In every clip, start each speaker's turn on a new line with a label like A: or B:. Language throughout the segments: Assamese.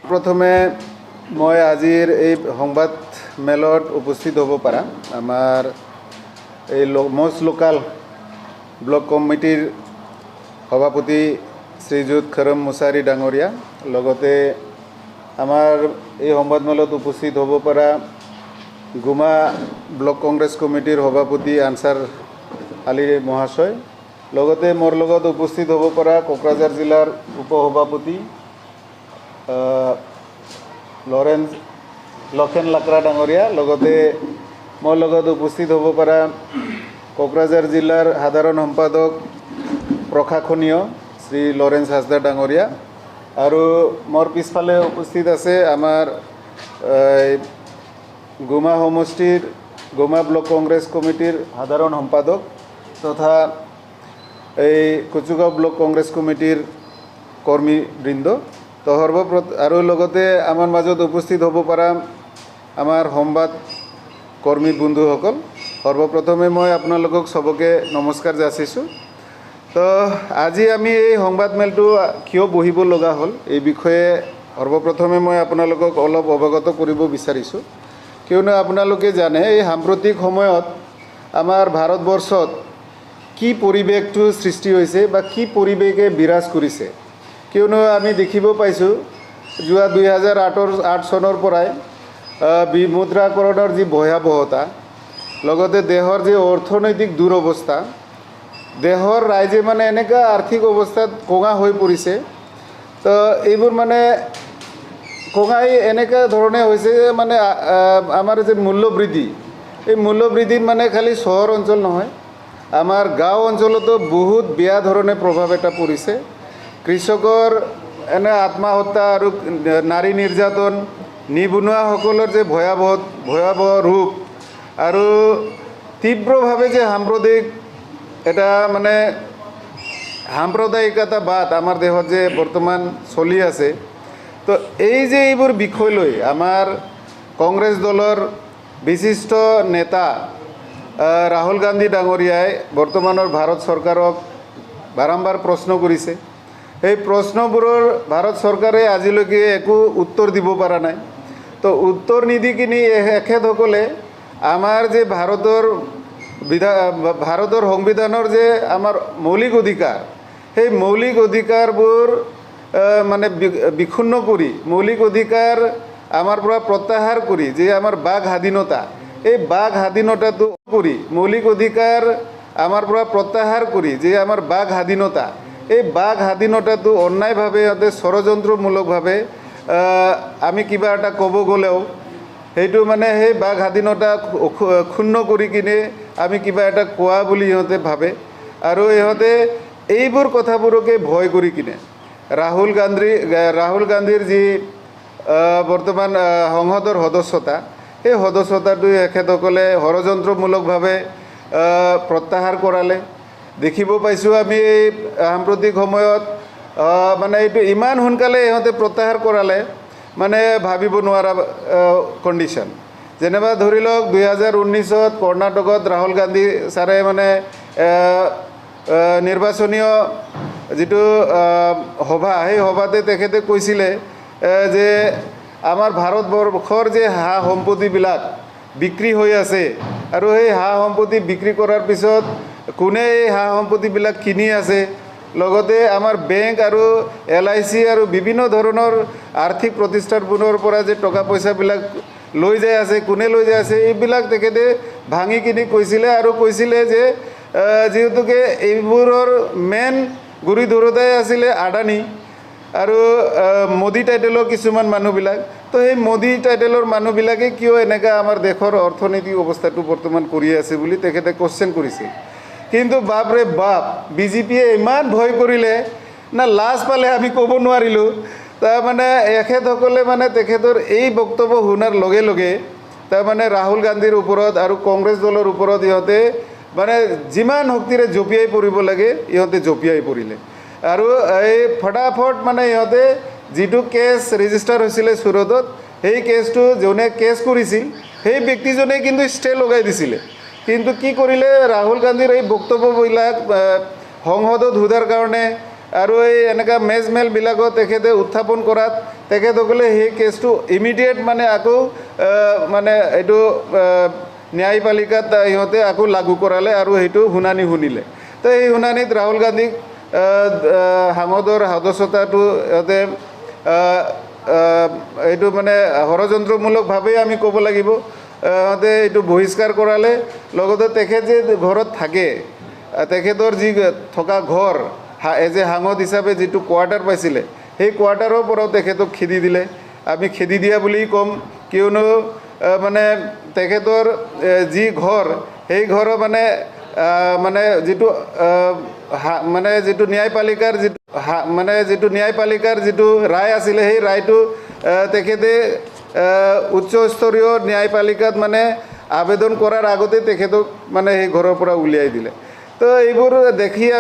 A: प्रथमे मैं आजिर संबाद मेलत उपस्थित हब पारा आमार मज लोकाल ब्लक कमिटिर सभापति श्रीजुत खोरोम मुसाहारी डांगरिया लगते आमार संबाद मेलत उपस्थित हब पारा गुमा ब्लक कांग्रेस कमिटिर सभापति आनसार आली महाशय लगते मोर लगत उपस्थित हब पारा कक्राझार जिलार उपसभापति लखेन लाकरा डांगरिया लगते मोर लगत उपस्थित हब पारा कक्राझार जिलार साधारण सम्पादक प्रशासनीय श्री लरेन्स हाजदा डांगरिया और मोर पिछफाले उपस्थित आछे आमार गुमा समष्टिर गुमा ब्लक कांग्रेस कमिटिर साधारण सम्पादक तथा कचुगाँव ब्लक कांग्रेस कमिटिर कर्मीबृंद तो और लगते आमार मजत उपस्थित हब पारा आमार संबाद कर्मी बंधुसकल सर्वप्रथमे मैं आपनालोকক सबके नमस्कार जाचिছোঁ। तो आज आमी संबाद मेलटो किय बहिब लगা हल এই বিষয়ে सर्वप्रथमे मैं आपनालोকক अलप अवगत करिब बिचारिছোঁ कियनो आपनालोके जाने এই সাম্প্রতিক সময়ত आमार भारतवर्षत কি परिवेशটো सृष्टि হৈছে বা কি परिवेशे বিৰাজ কৰিছে কিয়নো আমি দেখিব পাইছোঁ যোৱা 2008 চনৰ পৰাই বিমুদ্ৰাকৰণৰ যি ভয়াবহতা লগতে দেহৰ যে অৰ্থনৈতিক দুৰৱস্থা দেহৰ ৰাইজে মানে এনেকা আৰ্থিক অৱস্থাত কোঙা হৈ পৰিছে তো এইবোৰ মানে কোঙাই এনেকা ধৰণে হৈছে মানে আমাৰ যে মূল্যবৃদ্ধি এই মূল্যবৃদ্ধিত মানে খালি চহৰ অঞ্চল নহয় आमार गाँव अंचलतो बहुत बेया धरणे प्रभाव एटा परिছে कृषकर एने आत्महत्या और नारी निर्यातन निबनुवाসকলৰ যে भयावह रूप और तीव्रभावे যে साम्प्रदायिक এটা মানে সাম্প্ৰদায়িকতাবাদ आमार देशत যে बर्तमान चलि আছে तो এই যে এইবোৰ বিষয় লৈ आमार कांग्रेस दलर विशिष्ट नेता राहुल गांधी डांगरियाय बर्तमानर भारत सरकारक बारम्बार प्रश्न करिছে এই प्रश्नबोर भारत सरकारे आजिলৈকে একো उत्तर দিব पारा নাই तो उत्तर निदि किनि एखेतসকলে आमार जे भारतर संविधानर जे आमार मौलिक अधिकार সেই मौलिक अधिकारबोर माने विक्षुण्ण करि मौलिक अधिकार आमार পৰা प्रत्याहार करि जे आमार बाक स्वाधीनता এই বাক স্বাধীনতাটো কৰি মৌলিক অধিকাৰ আমাৰ পৰা প্ৰত্যাহাৰ কৰি যে আমাৰ বাক স্বাধীনতা এই বাক স্বাধীনতাটো অন্যায়ভাৱে ষড়যন্ত্ৰমূলকভাৱে আমি কিবা এটা ক'ব গ'লেও সেইটো মানে সেই বাক স্বাধীনতা ক্ষুণ্ণ কৰি কিনে আমি কিবা এটা কোৱা বুলি ইহঁতে ভাবে আৰু ইহঁতে এইবোৰ কথাবোৰকে ভয় কৰি কিনে ৰাহুল গান্ধীৰ যি বৰ্তমান সংসদৰ সদস্যতা এই সদস্যতাটো এখেতসকলে ষড়যন্ত্ৰমূলকভাৱে প্ৰত্যাহাৰ কৰালে দেখিব পাইছোঁ আমি এই সাম্প্ৰতিক সময়ত মানে এইটো ইমান সোনকালে ইহঁতে প্ৰত্যাহাৰ কৰালে মানে ভাবিব নোৱাৰা কণ্ডিশ্যন যেনেবা ধৰি লওক 2019ত কৰ্ণাটকত ৰাহুল গান্ধী ছাৰে মানে নিৰ্বাচনীয় যিটো সভা সেই সভাতে তেখেতে কৈছিলে যে आमार भारतवर्षर जे हा सम्पत्तिबिलाक बिक्री হৈ আছে और সেই हा सम्पत्ति बिक्री करार पिছত कोने हा सम्पत्तिबिलाक किनि আছে लगते आमार बैंक और LIC और विभिन्न धৰণৰ आर्थिक प्रतिष्ठानবোৰৰ পৰা যে टका পইচাবিলাক লৈ যায় আছে कोने লৈ যায় আছে এইবিলাক তেখেতে ভাঙি কিনি কৈছিলে আৰু কৈছিলে যে যেহেতুকে এইবোৰৰ মেন গুৰি ধৰোতাই আছিলে আদানী और मोदी टाइटेलर किसुमान मानुबिलाक तो সেই मोदी टाइटेलर मानुबिलाके किय एनेका आमार देशर अर्थनैतिक अवस्थाটো बर्तमान কৰি আছে বুলি তেখেতে কোশ্চেন কৰিছে কিন্তু বাপৰে বাপ বিজেপিয়ে ইমান ভয় কৰিলে না লাজ পালে আমি ক'ব নোৱাৰিলো তাৰ মানে এখেতসকলে মানে তেখেতৰ এই বক্তব্য শুনাৰ লগে লগে তাৰ মানে ৰাহুল গান্ধীৰ ওপৰত আৰু কংগ্ৰেছ দলৰ ওপৰত ইহঁতে মানে যিমান শক্তিৰে জপিয়াই পৰিব লাগে ইহঁতে জপিয়াই পৰিলে और ये फटाफट माने इहते जी केस रेजिस्टार होइसिले सूरतत সেই केसटो जोने केस करिছিল সেই ব্যক্তিজনে কিন্তু स्टे लगाई दिसिले किन्तु कि करिले राहुल गांधीर এই বক্তব্যবিলাক সংসদত হুদাৰ কাৰণে আৰু এই এনেকুৱা মেজমেলবিলাকত তেখেতে উত্থাপন কৰাত তেখেতসকলে সেই কেছটো ইমিডিয়েট মানে আকৌ মানে এইটো ন্যায়পালিকাত সিহঁতে আকৌ লাগু কৰালে আৰু সেইটো শুনানি শুনিলে। তো এই শুনানিত ৰাহুল গান্ধীক সাংসদৰ সদস্যতাটো সিহঁতে এইটো মানে ষড়যন্ত্ৰমূলকভাৱেই আমি ক'ব লাগিব। সিহঁতে এইটো বহিষ্কাৰ কৰালে। লগতে তেখেত যে ঘৰত থাকে, তেখেতৰ যি থকা ঘৰ এজ এ সাংসদ হিচাপে যিটো কোৱাৰ্টাৰ পাইছিলে, সেই কোৱাৰ্টাৰৰ পৰাও তেখেতক খেদি দিলে। আমি খেদি দিয়া বুলি ক'ম, কিয়নো মানে তেখেতৰ যি ঘৰ, সেই ঘৰৰ মানে যিটো ন্যায়পালিকাৰ যিটো ৰায় আছিলে, সেই ৰায়টো তেখেতে উচ্চস্তৰীয় ন্যায়পালিকাত মানে আবেদন কৰাৰ আগতে তেখেতক মানে সেই ঘৰৰ পৰা উলিয়াই দিলে। তো এইবোৰ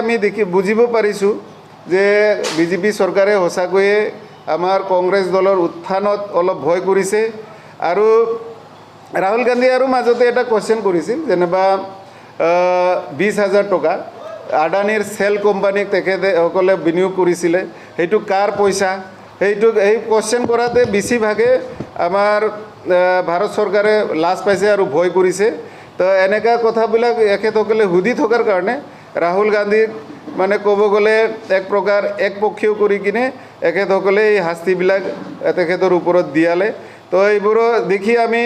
A: আমি বুজিব পাৰিছোঁ যে বিজেপি চৰকাৰে সঁচাকৈয়ে আমাৰ কংগ্ৰেছ দলৰ উত্থানত অলপ ভয় কৰিছে। আৰু ৰাহুল গান্ধী আৰু মাজতে এটা কুৱেশ্যন কৰিছিল, যেনিবা 20,000 টকা আদানীৰ চেল কোম্পানীক তেখেতসকলে বিনিয়োগ কৰিছিলে, সেইটো কাৰ পইচা, এই কুৱেশ্যন কৰাতে বেছিভাগে আমাৰ ভাৰত চৰকাৰে লাজ পাইছে আৰু ভয় কৰিছে। তো এনেকুৱা কথাবিলাক এখেতসকলে সুধি থকাৰ কাৰণে ৰাহুল গান্ধীক মানে ক'ব গ'লে এক প্ৰকাৰ একপক্ষীয় কৰি কিনে এখেতসকলে এই শাস্তিবিলাক তেখেতৰ ওপৰত দিয়ালে। তো এইবোৰো দেখি আমি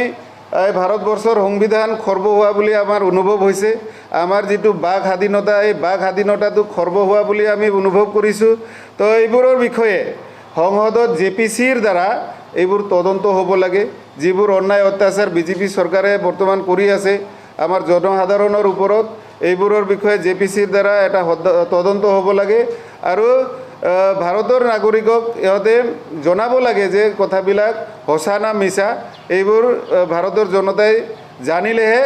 A: ভাৰতবৰ্ষৰ সংবিধান খৰ্ব হোৱা বুলি আমাৰ অনুভৱ হৈছে। আমাৰ যিটো বাক স্বাধীনতা, এই বাক স্বাধীনতাটো খৰ্ব হোৱা বুলি আমি অনুভৱ কৰিছোঁ। তো এইবোৰৰ বিষয়ে সংসদত JPCৰ দ্বাৰা এইবোৰ তদন্ত হ'ব লাগে। যিবোৰ অন্যায় অত্যাচাৰ বিজেপি চৰকাৰে বৰ্তমান কৰি আছে আমাৰ জনসাধাৰণৰ ওপৰত, এইবোৰৰ বিষয়ে JPCৰ দ্বাৰা এটা তদন্ত হ'ব লাগে। আৰু ভাৰতৰ নাগৰিকক ইহঁতে জনাব লাগে যে কথাবিলাক সঁচা না মিছা, এইবোৰ ভাৰতৰ জনতাই জানিলেহে,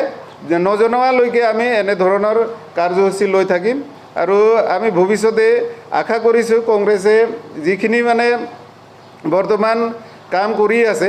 A: নজনোৱালৈকে আমি এনেধৰণৰ কাৰ্যসূচী লৈ থাকিম। আৰু আমি ভৱিষ্যতে আশা কৰিছোঁ কংগ্ৰেছে যিখিনি মানে বৰ্তমান কাম কৰি আছে,